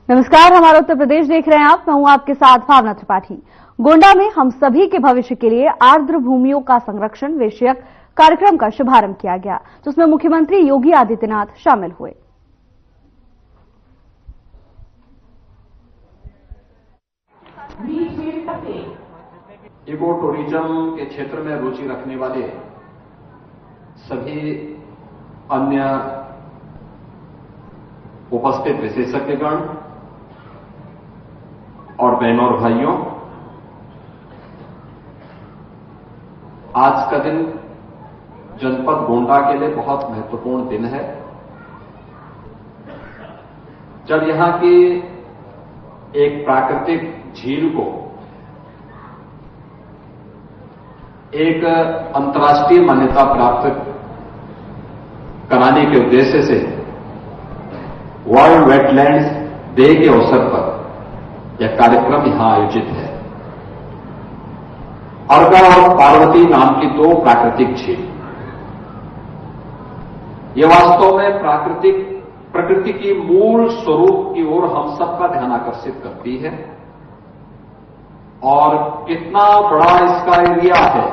नमस्कार, हमारा उत्तर प्रदेश देख रहे हैं आप। मैं हूं आपके साथ भावना त्रिपाठी। गोंडा में हम सभी के भविष्य के लिए आर्द्र भूमियों का संरक्षण विषयक कार्यक्रम का शुभारंभ किया गया, जिसमें मुख्यमंत्री योगी आदित्यनाथ शामिल हुए। इको टूरिज्म के क्षेत्र में रुचि रखने वाले सभी अन्य उपस्थित विशेषज्ञगण और बहनों और भाइयों, आज का दिन जनपद गोंडा के लिए बहुत महत्वपूर्ण दिन है, जब यहां की एक प्राकृतिक झील को एक अंतर्राष्ट्रीय मान्यता प्राप्त कराने के उद्देश्य से वर्ल्ड वेटलैंड्स डे के अवसर पर यह कार्यक्रम यहां आयोजित है। अर्गा और पार्वती नाम की दो प्राकृतिक झील, ये वास्तव में प्रकृति की मूल स्वरूप की ओर हम सबका ध्यान आकर्षित करती है। और कितना बड़ा इसका एरिया है,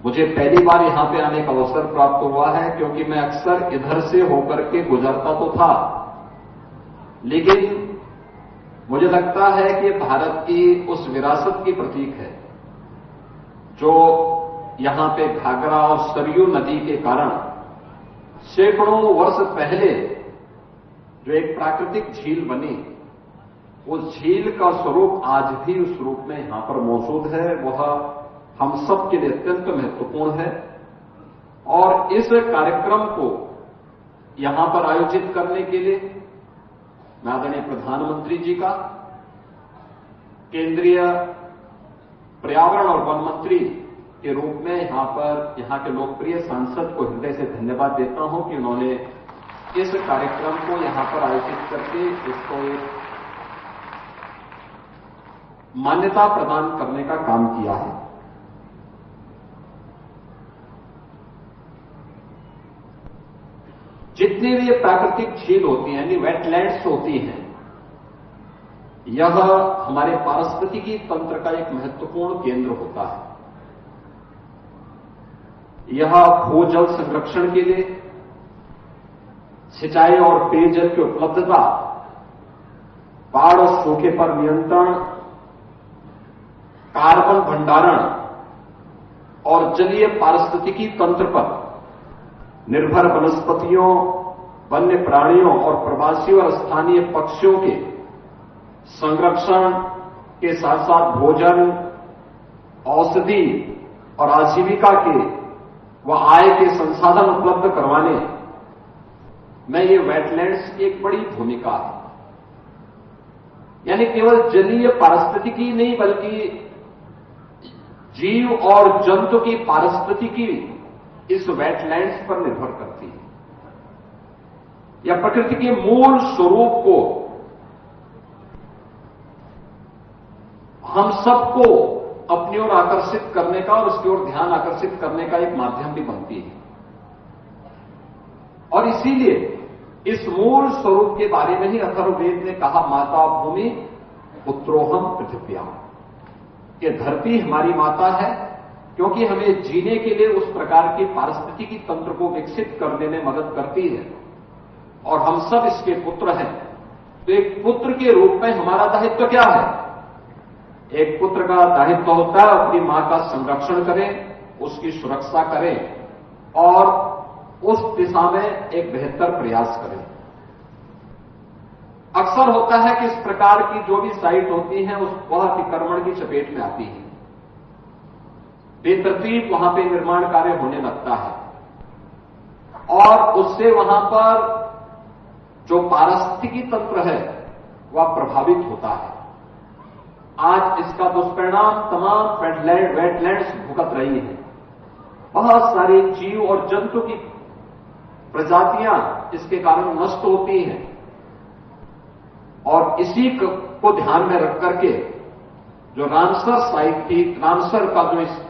मुझे पहली बार यहां पे आने का अवसर प्राप्त हुआ है, क्योंकि मैं अक्सर इधर से होकर के गुजरता तो था, लेकिन मुझे लगता है कि भारत की उस विरासत की प्रतीक है जो यहां पे घाघरा और सरयू नदी के कारण सैकड़ों वर्ष पहले जो एक प्राकृतिक झील बनी, उस झील का स्वरूप आज भी उस रूप में यहां पर मौजूद है। वह हम सब के लिए अत्यंत महत्वपूर्ण है। और इस कार्यक्रम को यहां पर आयोजित करने के लिए मैं आदरणीय प्रधानमंत्री जी का, केंद्रीय पर्यावरण और वन मंत्री के रूप में यहां के लोकप्रिय सांसद को हृदय से धन्यवाद देता हूं कि उन्होंने इस कार्यक्रम को यहां पर आयोजित करके इसको एक मान्यता प्रदान करने का काम किया है। जितनी भी ये प्राकृतिक झील होती हैं, यानी वेटलैंड्स होती हैं, यह हमारे पारिस्थितिकी तंत्र का एक महत्वपूर्ण केंद्र होता है। यह भूजल संरक्षण के लिए, सिंचाई और पेयजल की उपलब्धता, बाढ़ और सूखे पर नियंत्रण, कार्बन भंडारण और जलीय पारिस्थितिकी तंत्र पर निर्भर वनस्पतियों, वन्य प्राणियों और प्रवासी और स्थानीय पक्षियों के संरक्षण के साथ साथ भोजन, औषधि और आजीविका के व आय के संसाधन उपलब्ध करवाने में ये वेटलैंड्स की एक बड़ी भूमिका है। यानी केवल जलीय पारिस्थितिकी नहीं, बल्कि जीव और जंतु की पारिस्थितिकी इस वेटलैंड्स पर निर्भर करती है। यह प्रकृति के मूल स्वरूप को हम सबको अपनी ओर आकर्षित करने का और उसकी ओर ध्यान आकर्षित करने का एक माध्यम भी बनती है। और इसीलिए इस मूल स्वरूप के बारे में ही अथर्ववेद ने कहा, माता भूमि पुत्रोहम पृथिव्या, ये धरती हमारी माता है, क्योंकि हमें जीने के लिए उस प्रकार की पारिस्थितिकी तंत्र को विकसित करने में मदद करती है, और हम सब इसके पुत्र हैं। तो एक पुत्र के रूप में हमारा दायित्व क्या है? एक पुत्र का दायित्व होता है अपनी मां का संरक्षण करें, उसकी सुरक्षा करें और उस दिशा में एक बेहतर प्रयास करें। अक्सर होता है कि इस प्रकार की जो भी साइट होती है वह अतिक्रमण की चपेट में आती है, बेतरतीब वहां पे निर्माण कार्य होने लगता है और उससे वहां पर जो पारिस्थितिकी तंत्र है वह प्रभावित होता है। आज इसका दुष्परिणाम तमाम वेटलैंड्स भुगत रही है। बहुत सारे जीव और जंतु की प्रजातियां इसके कारण नष्ट होती हैं। और इसी को ध्यान में रख करके जो रामसर साइट थी, रामसर का जो इस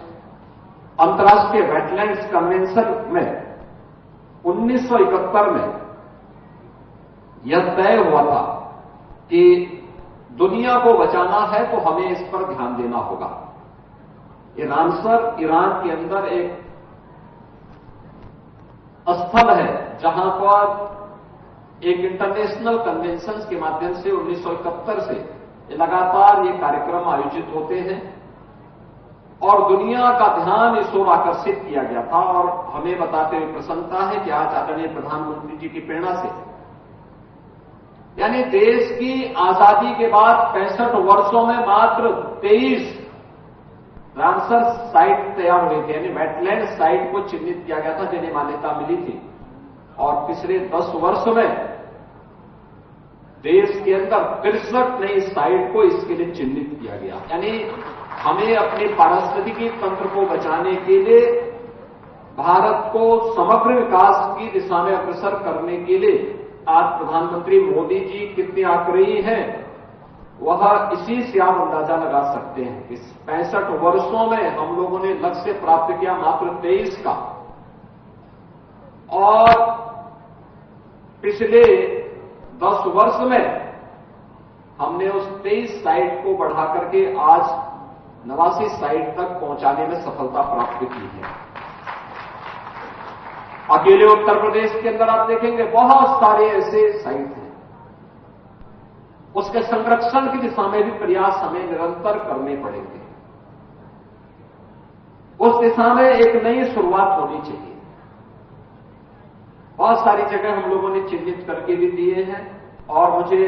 अंतर्राष्ट्रीय वेटलैंड्स कन्वेंशन में 1971 में यह तय हुआ था कि दुनिया को बचाना है तो हमें इस पर ध्यान देना होगा। ये रामसर ईरान के अंदर एक स्थल है जहां पर एक इंटरनेशनल कन्वेंशन के माध्यम से 1971 से लगातार ये कार्यक्रम आयोजित होते हैं और दुनिया का ध्यान इस ओर आकर्षित किया गया था। और हमें बताते हुए प्रसन्नता है कि आज आदरणीय प्रधानमंत्री जी की प्रेरणा से, यानी देश की आजादी के बाद 65 वर्षों में मात्र 23 रामसर साइट तैयार हुए थे, यानी वेटलैंड साइट को चिन्हित किया गया था जिन्हें मान्यता मिली थी। और पिछले 10 वर्ष में देश के अंदर 63 नई साइट को इसके लिए चिन्हित किया गया। यानी हमें अपने पारिस्थितिकी तंत्र को बचाने के लिए, भारत को समग्र विकास की दिशा में अग्रसर करने के लिए आज प्रधानमंत्री मोदी जी कितने आग्रही हैं, वह इसी से आप अंदाजा लगा सकते हैं। इस 65 वर्षों में हम लोगों ने लक्ष्य प्राप्त किया मात्र 23 का, और पिछले 10 वर्ष में हमने उस 23 साइट को बढ़ा करके आज 89 साइट तक पहुंचाने में सफलता प्राप्त की है। अकेले उत्तर प्रदेश के अंदर आप देखेंगे बहुत सारे ऐसे साइट हैं। उसके संरक्षण की दिशा में भी प्रयास हमें निरंतर करने पड़ेंगे। उस दिशा में एक नई शुरुआत होनी चाहिए। बहुत सारी जगह हम लोगों ने चिन्हित करके भी दिए हैं और मुझे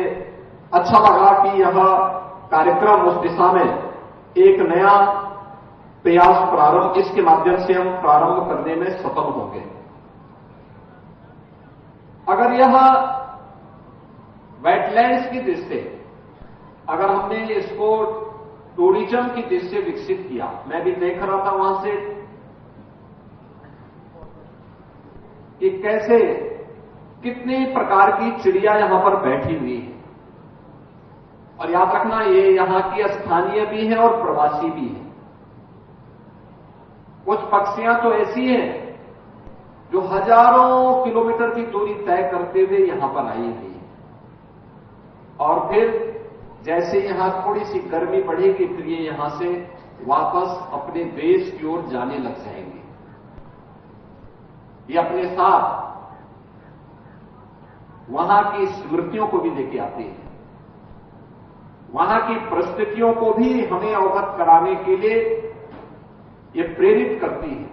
अच्छा लगा कि यह कार्यक्रम उस दिशा में एक नया प्रयास प्रारंभ, इसके माध्यम से हम प्रारंभ करने में सफल होंगे। अगर यह वेटलैंड्स की दृष्टि से, अगर हमने इसको टूरिज्म की दृष्टि से विकसित किया, मैं भी देख रहा था वहां से कि कैसे कितने प्रकार की चिड़िया यहां पर बैठी हुई है। और याद रखना, ये यहां की स्थानीय भी है और प्रवासी भी है। कुछ पक्षियां तो ऐसी हैं जो हजारों किलोमीटर की दूरी तय करते हुए यहां पर आई हुई है, और फिर जैसे यहां थोड़ी सी गर्मी बढ़ेगी फिर ये यहां से वापस अपने देश की ओर जाने लग जाएंगे। ये अपने साथ वहां की स्मृतियों को भी लेके आते हैं, वहां की परिस्थितियों को भी हमें अवगत कराने के लिए ये प्रेरित करती है।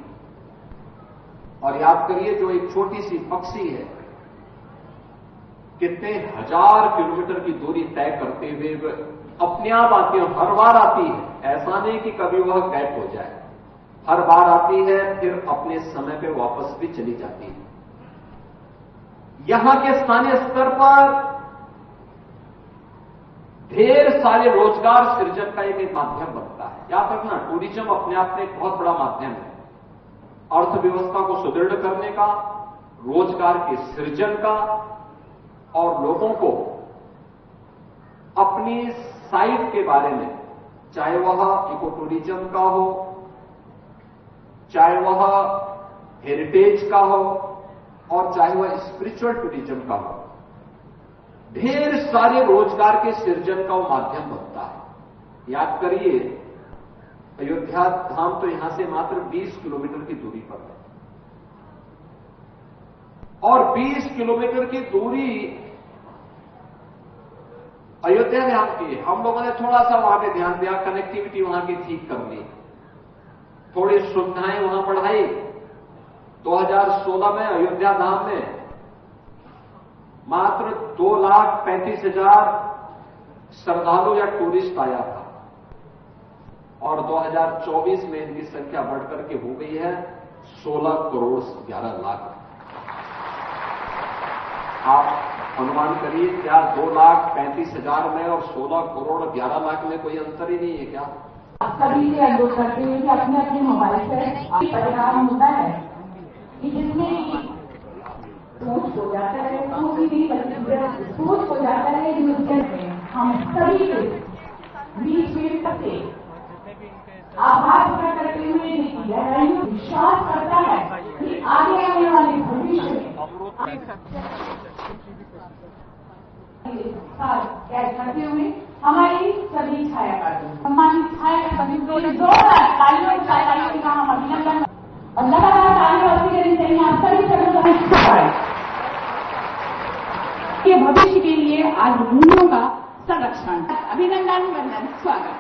और याद करिए, जो एक छोटी सी पक्षी है, कितने हजार किलोमीटर की दूरी तय करते हुए अपने आप आती है, हर बार आती है। ऐसा नहीं कि कभी वह गायब हो जाए, हर बार आती है, फिर अपने समय पे वापस भी चली जाती है। यहां के स्थानीय स्तर पर ढेर सारे रोजगार सृजन का एक माध्यम बनता है। याद रखना, टूरिज्म अपने आप में एक बहुत बड़ा माध्यम है अर्थव्यवस्था को सुदृढ़ करने का, रोजगार के सृजन का, और लोगों को अपनी साइट के बारे में, चाहे वह इको टूरिज्म का हो, चाहे वह हेरिटेज का हो, और चाहे वह स्पिरिचुअल टूरिज्म का हो, ढेर सारे रोजगार के सृजन का वो माध्यम बनता है। याद करिए, अयोध्या धाम तो यहां से मात्र 20 किलोमीटर की दूरी पर है, और 20 किलोमीटर की दूरी अयोध्या धाम की, हम लोगों ने थोड़ा सा वहां पे ध्यान दिया, कनेक्टिविटी वहां की ठीक कर ली, थोड़ी सुविधाएं वहां बढ़ाई। 2016 में अयोध्या धाम में मात्र 2,35,000 श्रद्धालु या टूरिस्ट आया था, और 2024 में इनकी संख्या बढ़कर के हो गई है 16 करोड़ 11 लाख। आप अनुमान करिए, क्या 2,35,000 में और 16 करोड़ 11 लाख में कोई अंतर ही नहीं है क्या? सभी से अनुरोध करते हैं कि अपने अपने मोबाइल से परिणाम होता है कि जिसमें सोच हो जाता है, सोच हो जाता है, हम सभी के बीच में सबसे आभार प्रकट करते हुए गहराइयों विश्वास करता है कि आगे आने वाले भविष्य में कैद करते हुए हमारी सभी छायाकारों सम्मानित छायाकार जोरदार तालियों छायाकारों का हम अभिनंदन और लगातार तालियां होती रहनी चाहिए। आप सभी के भविष्य के लिए आज मूल्यों का संरक्षण। अभिनंदन, वंदन, स्वागत।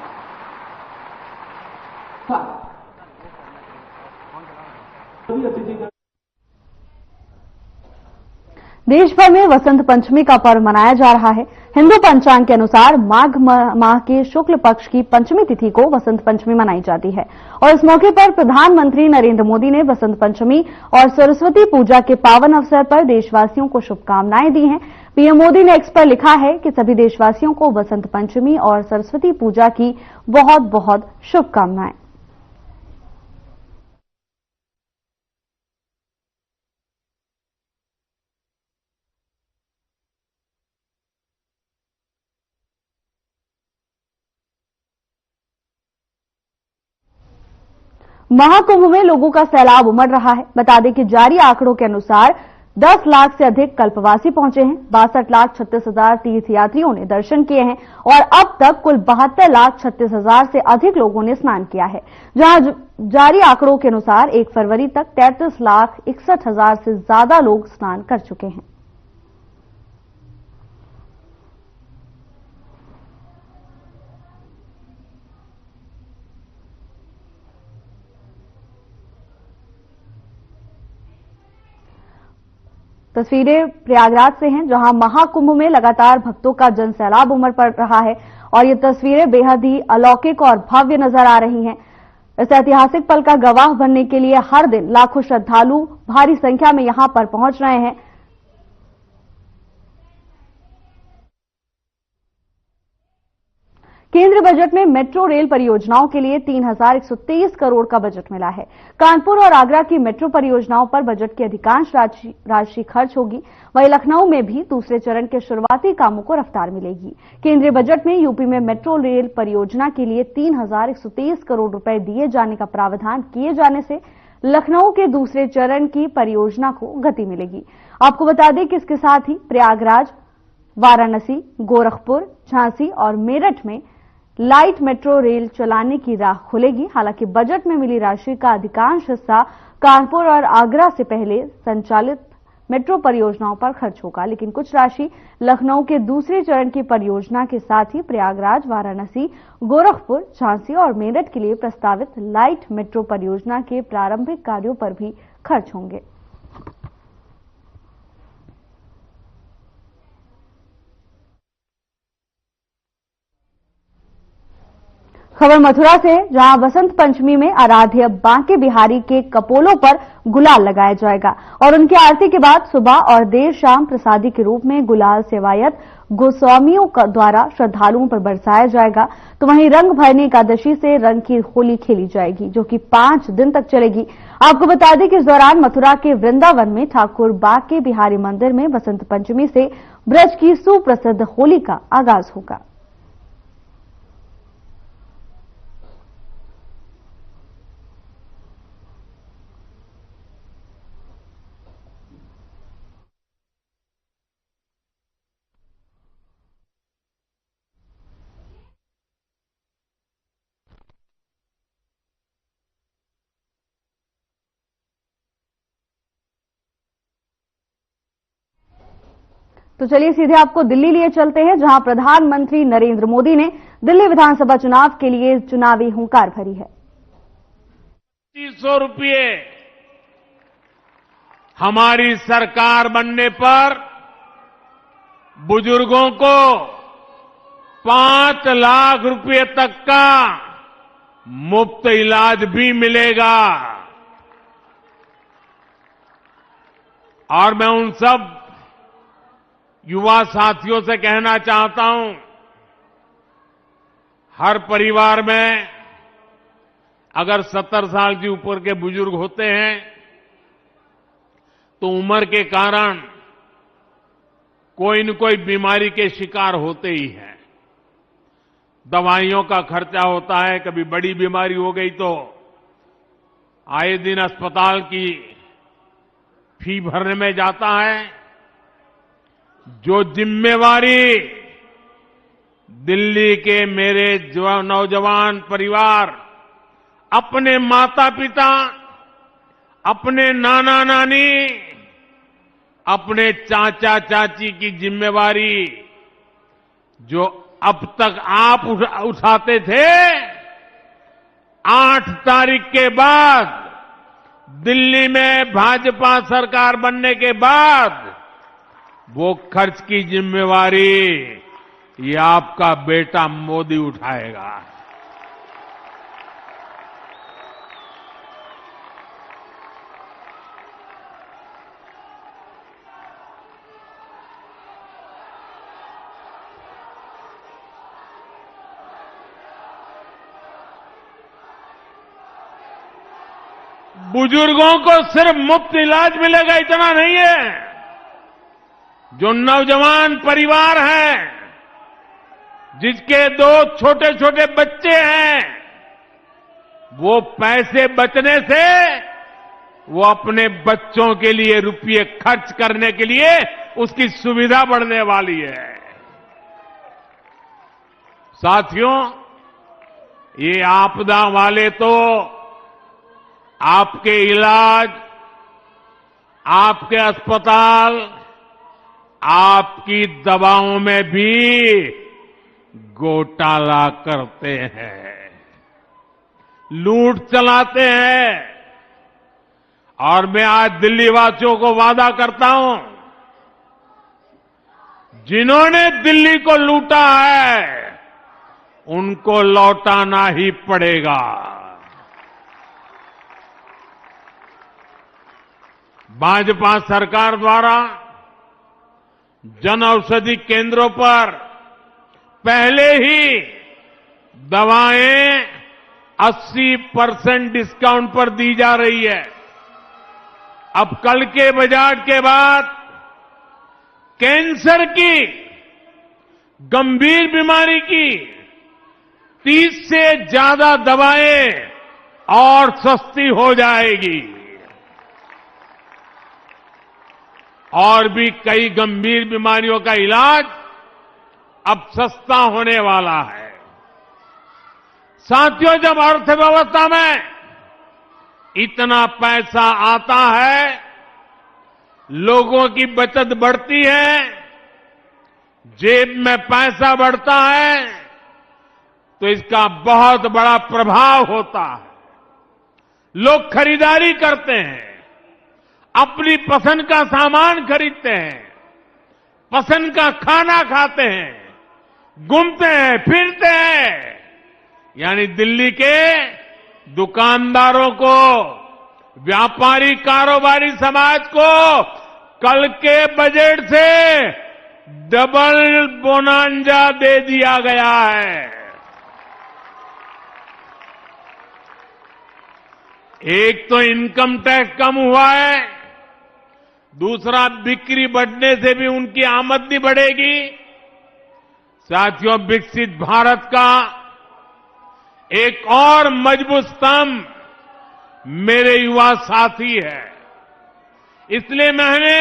देश भर में वसंत पंचमी का पर्व मनाया जा रहा है। हिंदू पंचांग के अनुसार माघ माह के शुक्ल पक्ष की पंचमी तिथि को वसंत पंचमी मनाई जाती है और इस मौके पर प्रधानमंत्री नरेंद्र मोदी ने वसंत पंचमी और सरस्वती पूजा के पावन अवसर पर देशवासियों को शुभकामनाएं दी हैं। पीएम मोदी ने एक्स पर लिखा है कि सभी देशवासियों को वसंत पंचमी और सरस्वती पूजा की बहुत बहुत शुभकामनाएं। महाकुंभ में लोगों का सैलाब उमड़ रहा है। बता दें कि जारी आंकड़ों के अनुसार 10 लाख से अधिक कल्पवासी पहुंचे हैं। 62,36,000 तीर्थयात्रियों ने दर्शन किए हैं और अब तक कुल 72,36,000 से अधिक लोगों ने स्नान किया है। जहां जारी आंकड़ों के अनुसार 1 फरवरी तक 33,61,000 से ज्यादा लोग स्नान कर चुके हैं। तस्वीरें प्रयागराज से हैं, जहां महाकुंभ में लगातार भक्तों का जनसैलाब उमड़ पड़ रहा है और ये तस्वीरें बेहद ही अलौकिक और भव्य नजर आ रही हैं। इस ऐतिहासिक पल का गवाह बनने के लिए हर दिन लाखों श्रद्धालु भारी संख्या में यहां पर पहुंच रहे हैं। केंद्र बजट में मेट्रो रेल परियोजनाओं के लिए 3,123 करोड़ का बजट मिला है। कानपुर और आगरा की मेट्रो परियोजनाओं पर बजट की अधिकांश राशि खर्च होगी। वहीं लखनऊ में भी दूसरे चरण के शुरुआती कामों को रफ्तार मिलेगी। केंद्रीय बजट में यूपी में मेट्रो रेल परियोजना के लिए 3,123 करोड़ रुपए दिए जाने का प्रावधान किए जाने से लखनऊ के दूसरे चरण की परियोजना को गति मिलेगी। आपको बता दें कि इसके साथ ही प्रयागराज, वाराणसी, गोरखपुर, झांसी और मेरठ में लाइट मेट्रो रेल चलाने की राह खुलेगी। हालांकि बजट में मिली राशि का अधिकांश हिस्सा कानपुर और आगरा से पहले संचालित मेट्रो परियोजनाओं पर खर्च होगा, लेकिन कुछ राशि लखनऊ के दूसरे चरण की परियोजना के साथ ही प्रयागराज, वाराणसी, गोरखपुर, झांसी और मेरठ के लिए प्रस्तावित लाइट मेट्रो परियोजना के प्रारंभिक कार्यों पर भी खर्च होंगे। खबर मथुरा से, जहां वसंत पंचमी में आराध्य बांके बिहारी के कपोलों पर गुलाल लगाया जाएगा और उनकी आरती के बाद सुबह और देर शाम प्रसादी के रूप में गुलाल सेवायत गोस्वामियों द्वारा श्रद्धालुओं पर बरसाया जाएगा। तो वहीं रंग भरने एकादशी से रंग की होली खेली जाएगी, जो कि 5 दिन तक चलेगी। आपको बता दें कि इस दौरान मथुरा के वृंदावन में ठाकुर बांके बिहारी मंदिर में वसंत पंचमी से ब्रज की सुप्रसिद्ध होली का आगाज होगा। तो चलिए सीधे आपको दिल्ली लिए चलते हैं, जहां प्रधानमंत्री नरेंद्र मोदी ने दिल्ली विधानसभा चुनाव के लिए चुनावी हुंकार भरी है। 200 रुपये हमारी सरकार बनने पर बुजुर्गों को 5 लाख रुपये तक का मुफ्त इलाज भी मिलेगा। और मैं उन सब युवा साथियों से कहना चाहता हूं, हर परिवार में अगर 70 साल के ऊपर के बुजुर्ग होते हैं तो उम्र के कारण कोई न कोई बीमारी के शिकार होते ही हैं। दवाइयों का खर्चा होता है, कभी बड़ी बीमारी हो गई तो आए दिन अस्पताल की फी भरने में जाता है। जो जिम्मेवारी दिल्ली के मेरे नौजवान परिवार अपने माता पिता, अपने नाना नानी, अपने चाचा चाची की जिम्मेवारी जो अब तक आप उठाते थे, 8 तारीख के बाद दिल्ली में भाजपा सरकार बनने के बाद वो खर्च की जिम्मेवारी ये आपका बेटा मोदी उठाएगा। बुजुर्गों को सिर्फ मुफ्त इलाज मिलेगा इतना नहीं है। जो नौजवान परिवार हैं, जिसके 2 छोटे छोटे बच्चे हैं, वो पैसे बचने से वो अपने बच्चों के लिए रुपये खर्च करने के लिए उसकी सुविधा बढ़ने वाली है। साथियों, ये आपदा वाले तो आपके इलाज, आपके अस्पताल, आपकी दवाओं में भी घोटाला करते हैं, लूट चलाते हैं। और मैं आज दिल्ली वासियों को वादा करता हूं, जिन्होंने दिल्ली को लूटा है उनको लौटाना ही पड़ेगा। भाजपा सरकार द्वारा जन औषधि केंद्रों पर पहले ही दवाएं 80% डिस्काउंट पर दी जा रही है। अब कल के बजट के बाद कैंसर की, गंभीर बीमारी की 30 से ज्यादा दवाएं और सस्ती हो जाएगी। और भी कई गंभीर बीमारियों का इलाज अब सस्ता होने वाला है। साथियों, जब अर्थव्यवस्था में इतना पैसा आता है, लोगों की बचत बढ़ती है, जेब में पैसा बढ़ता है, तो इसका बहुत बड़ा प्रभाव होता है। लोग खरीदारी करते हैं, अपनी पसंद का सामान खरीदते हैं, पसंद का खाना खाते हैं, घूमते हैं, फिरते हैं। यानी दिल्ली के दुकानदारों को, व्यापारी कारोबारी समाज को कल के बजट से डबल बोनांजा दे दिया गया है। एक तो इनकम टैक्स कम हुआ है, दूसरा बिक्री बढ़ने से भी उनकी आमदनी बढ़ेगी। साथियों, विकसित भारत का एक और मजबूत स्तंभ मेरे युवा साथी है। इसलिए मैंने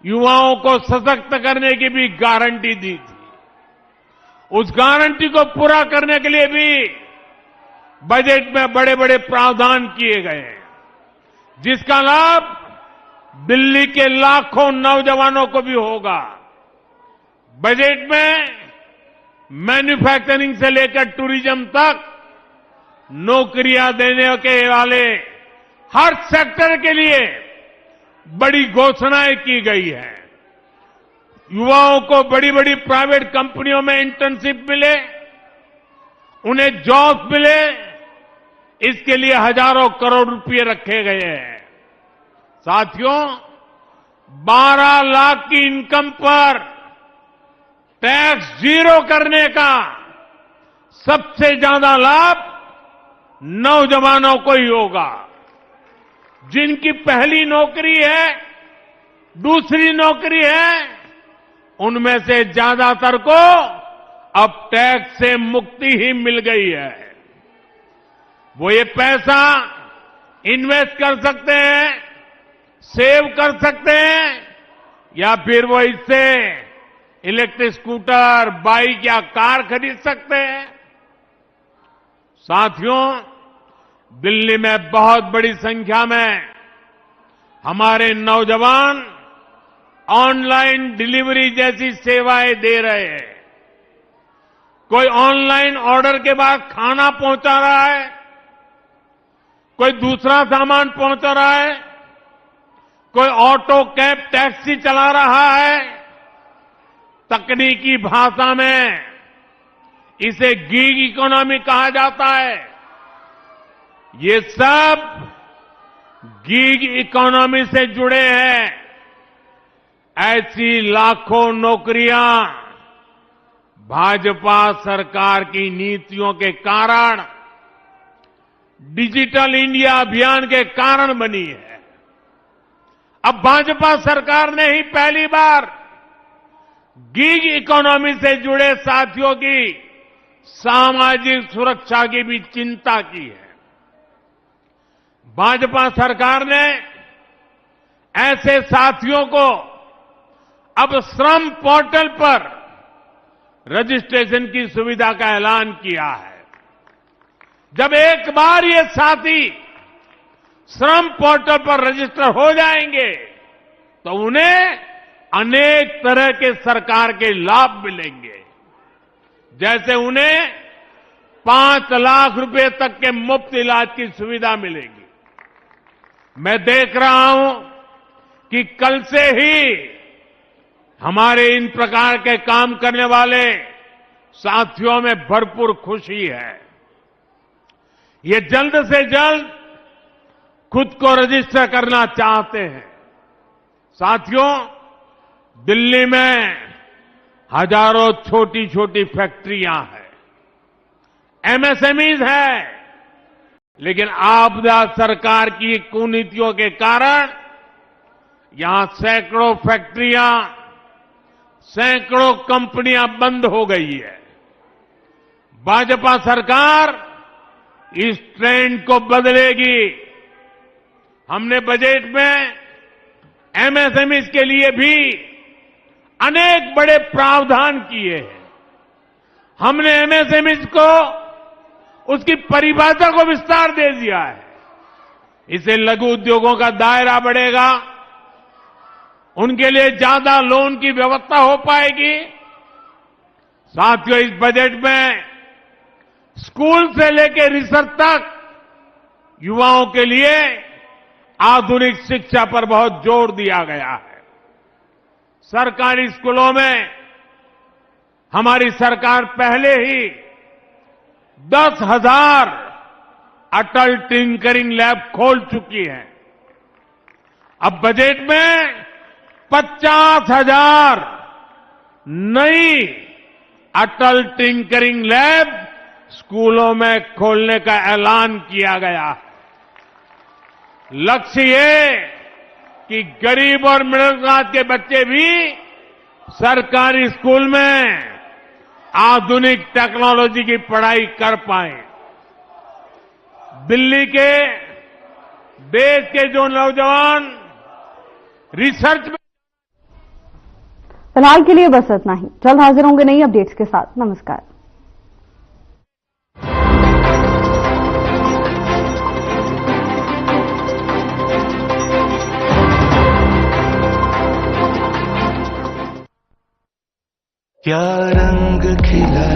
युवाओं को सशक्त करने की भी गारंटी दी थी। उस गारंटी को पूरा करने के लिए भी बजट में बड़े बड़े प्रावधान किए गए हैं, जिसका लाभ दिल्ली के लाखों नौजवानों को भी होगा। बजट में मैन्युफैक्चरिंग से लेकर टूरिज्म तक नौकरियां देने के वाले हर सेक्टर के लिए बड़ी घोषणाएं की गई है। युवाओं को बड़ी बड़ी प्राइवेट कंपनियों में इंटर्नशिप मिले, उन्हें जॉब मिले, इसके लिए हजारों करोड़ रुपए रखे गए हैं। साथियों, 12 लाख की इनकम पर टैक्स जीरो करने का सबसे ज्यादा लाभ नौजवानों को ही होगा। जिनकी पहली नौकरी है, दूसरी नौकरी है, उनमें से ज्यादातर को अब टैक्स से मुक्ति ही मिल गई है। वो ये पैसा इन्वेस्ट कर सकते हैं, सेव कर सकते हैं, या फिर वो इससे इलेक्ट्रिक स्कूटर, बाइक या कार खरीद सकते हैं। साथियों, दिल्ली में बहुत बड़ी संख्या में हमारे नौजवान ऑनलाइन डिलीवरी जैसी सेवाएं दे रहे हैं। कोई ऑनलाइन ऑर्डर के बाद खाना पहुंचा रहा है, कोई दूसरा सामान पहुंचा रहा है, कोई ऑटो, कैब, टैक्सी चला रहा है। तकनीकी भाषा में इसे गिग इकोनॉमी कहा जाता है। ये सब गिग इकोनॉमी से जुड़े हैं। ऐसी लाखों नौकरियां भाजपा सरकार की नीतियों के कारण, डिजिटल इंडिया अभियान के कारण बनी है। अब भाजपा सरकार ने ही पहली बार गिग इकोनॉमी से जुड़े साथियों की सामाजिक सुरक्षा की भी चिंता की है। भाजपा सरकार ने ऐसे साथियों को अब श्रम पोर्टल पर रजिस्ट्रेशन की सुविधा का ऐलान किया है। जब एक बार ये साथी श्रम पोर्टल पर रजिस्टर हो जाएंगे तो उन्हें अनेक तरह के सरकार के लाभ मिलेंगे। जैसे उन्हें 5 लाख रुपए तक के मुफ्त इलाज की सुविधा मिलेगी। मैं देख रहा हूं कि कल से ही हमारे इन प्रकार के काम करने वाले साथियों में भरपूर खुशी है। ये जल्द से जल्द खुद को रजिस्टर करना चाहते हैं। साथियों, दिल्ली में हजारों छोटी छोटी फैक्ट्रियां हैं, एमएसएमईज हैं, लेकिन आपदा सरकार की कुनीतियों के कारण यहां सैकड़ों फैक्ट्रियां, सैकड़ों कंपनियां बंद हो गई है। भाजपा सरकार इस ट्रेंड को बदलेगी। हमने बजट में एमएसएमईज के लिए भी अनेक बड़े प्रावधान किए हैं। हमने एमएसएमईज को उसकी परिभाषा को विस्तार दे दिया है। इससे लघु उद्योगों का दायरा बढ़ेगा, उनके लिए ज्यादा लोन की व्यवस्था हो पाएगी। साथियों, इस बजट में स्कूल से लेकर रिसर्च तक युवाओं के लिए आधुनिक शिक्षा पर बहुत जोर दिया गया है। सरकारी स्कूलों में हमारी सरकार पहले ही 10,000 अटल टिंकरिंग लैब खोल चुकी है। अब बजट में 50,000 नई अटल टिंकरिंग लैब स्कूलों में खोलने का ऐलान किया गया है। लक्ष्य ये कि गरीब और मिडिल क्लास के बच्चे भी सरकारी स्कूल में आधुनिक टेक्नोलॉजी की पढ़ाई कर पाएं। दिल्ली के, देश के जो नौजवान रिसर्च में। फिलहाल के लिए बस इतना ही। जल्द हाजिर होंगे नई अपडेट्स के साथ। नमस्कार। क्या रंग खिला